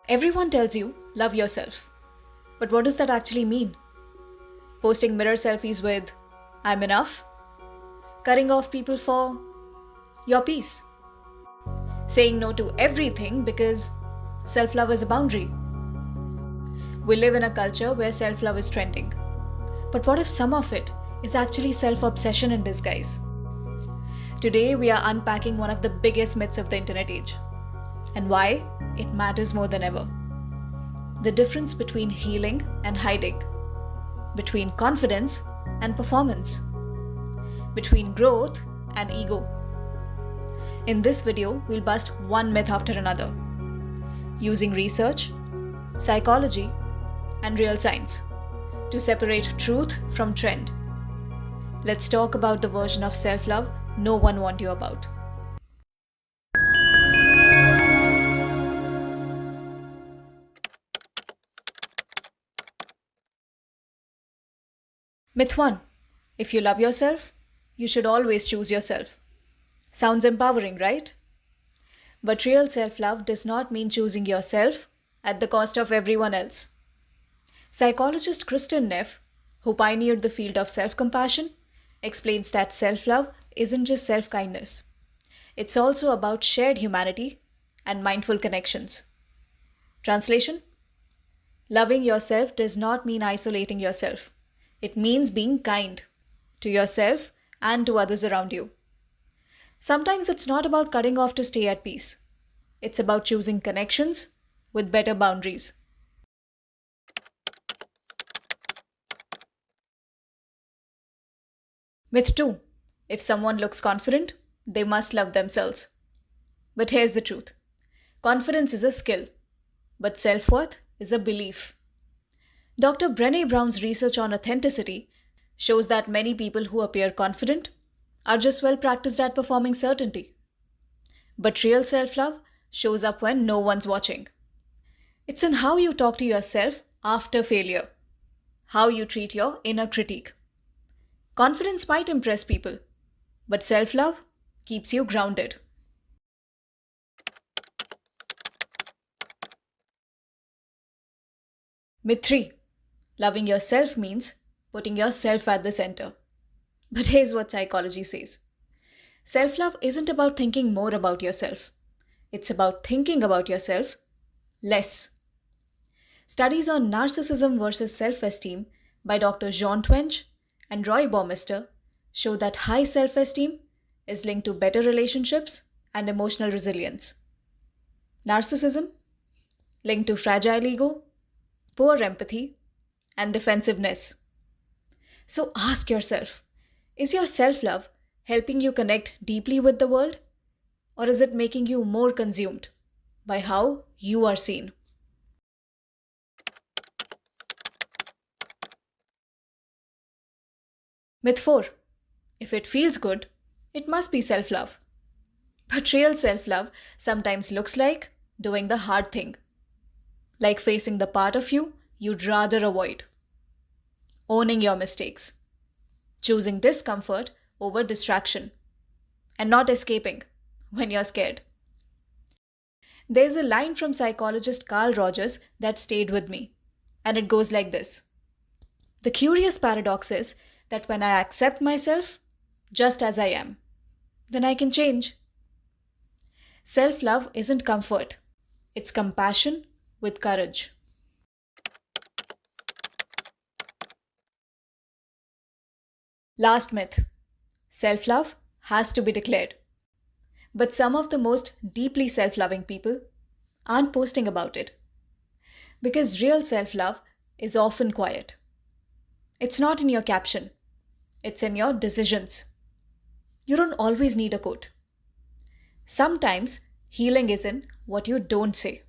Everyone tells you, love yourself. But what does that actually mean? Posting mirror selfies with, I'm enough? Cutting off people for your peace? Saying no to everything because self-love is a boundary? We live in a culture where self-love is trending. But what if some of it is actually self-obsession in disguise? Today, we are unpacking one of the biggest myths of the internet age, and why it matters more than ever. The difference between healing and hiding, between confidence and performance, between growth and ego. In this video, we'll bust one myth after another, using research, psychology, and real science to separate truth from trend. Let's talk about the version of self-love no one warned you about. Myth 1. If you love yourself, you should always choose yourself. Sounds empowering, right? But real self-love does not mean choosing yourself at the cost of everyone else. Psychologist Kristin Neff, who pioneered the field of self-compassion, explains that self-love isn't just self-kindness. It's also about shared humanity and mindful connections. Translation: loving yourself does not mean isolating yourself. It means being kind to yourself and to others around you. Sometimes it's not about cutting off to stay at peace. It's about choosing connections with better boundaries. Myth 2. If someone looks confident, they must love themselves. But here's the truth. Confidence is a skill, but self-worth is a belief. Dr. Brené Brown's research on authenticity shows that many people who appear confident are just well practiced at performing certainty. But real self-love shows up when no one's watching. It's in how you talk to yourself after failure, how you treat your inner critique. Confidence might impress people, but self-love keeps you grounded. Myth 3. Loving yourself means putting yourself at the center. But here's what psychology says. Self-love isn't about thinking more about yourself. It's about thinking about yourself less. Studies on narcissism versus self-esteem by Dr. Jean Twenge and Roy Baumeister show that high self-esteem is linked to better relationships and emotional resilience. Narcissism linked to fragile ego, poor empathy, and defensiveness. So ask yourself, is your self-love helping you connect deeply with the world, or is it making you more consumed by how you are seen? Myth 4. If it feels good, it must be self-love. But real self-love sometimes looks like doing the hard thing, like facing the part of you you'd rather avoid, owning your mistakes, choosing discomfort over distraction, and not escaping when you're scared. There's a line from psychologist Carl Rogers that stayed with me, and it goes like this. The curious paradox is that when I accept myself just as I am, then I can change. Self-love isn't comfort, it's compassion with courage. Last myth. Self-love has to be declared. But some of the most deeply self-loving people aren't posting about it. Because real self-love is often quiet. It's not in your caption. It's in your decisions. You don't always need a quote. Sometimes healing is in what you don't say.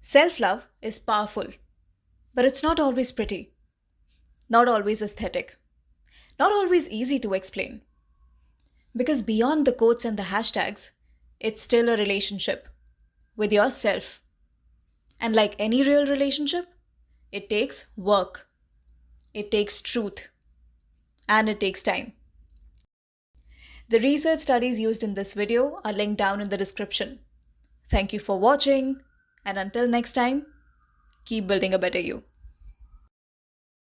Self-love is powerful, but it's not always pretty, not always aesthetic, not always easy to explain. Because beyond the quotes and the hashtags, it's still a relationship with yourself. And like any real relationship, it takes work, it takes truth, and it takes time. The research studies used in this video are linked down in the description. Thank you for watching, and until next time, keep building a better you.